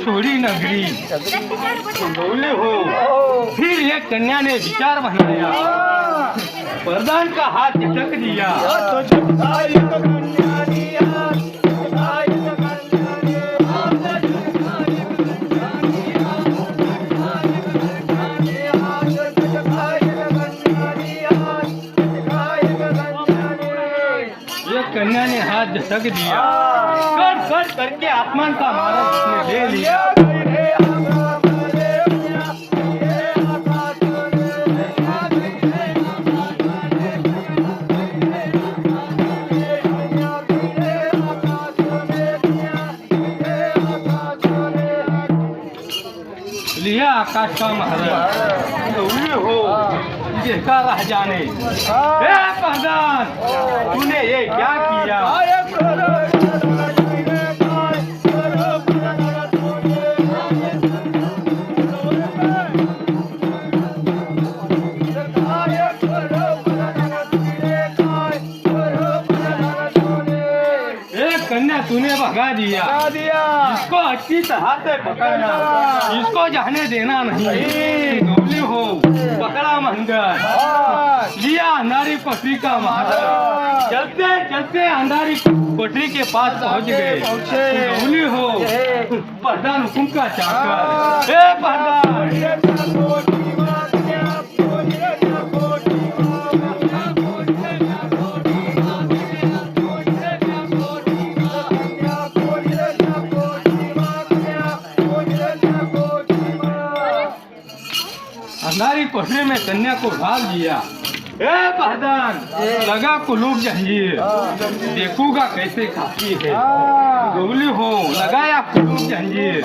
थोड़ी नगरी बोले हो। फिर एक कन्या ने विचार बनाया, वरदान का हाथ झटक दिया। एक कन्या ने हाथ झटक दिया, कट कट करके आसमान का मार्ग उसने ले लिया। लिया आकाश का महाराज, गौरी हो देखा राजा ने, हे प्रधान तूने ये क्या किया? कन्या तूने भगा दिया, इसको अच्छी तरह से पकड़ना, इसको जाने देना नहीं। गौली हो पकड़ा मंदिर, लिया अंधारी कोठरी का महाराज, चलते चलते अंधारी कोठरी के पास पहुंच गए। गौली हो प्रधान हुकुम का चाकर, हे प्रधान अंधारी कोठरी में कन्या को डाल दिया। ए प्रधान लगा कुलूप जंजीर, देखूंगा कैसे खाती है। गौली हो लगाया कुलूप जंजीर,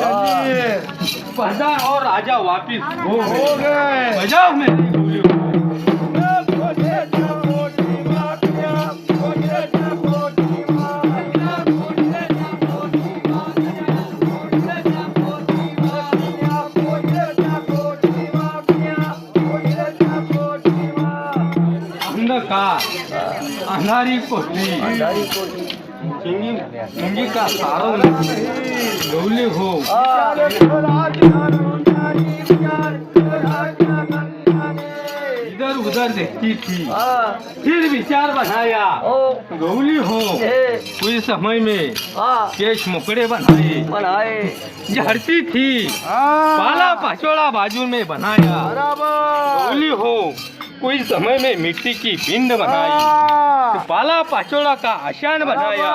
प्रधान और राजा वापिस हो गए। बजाओ मेरी गौली हो। अंधारी कोठरी चिंगी का सारों गौली हो इधर उधर देखती थी, फिर विचार बनाया। गौली हो कुछ समय में केश मुकड़े बनाए, झड़ती थी पाला पाचोड़ा बाजू में बनाया। गौली हो कोई समय में मिट्टी की पिंड बनाई, पाला पाचोड़ा का आशान बनाया।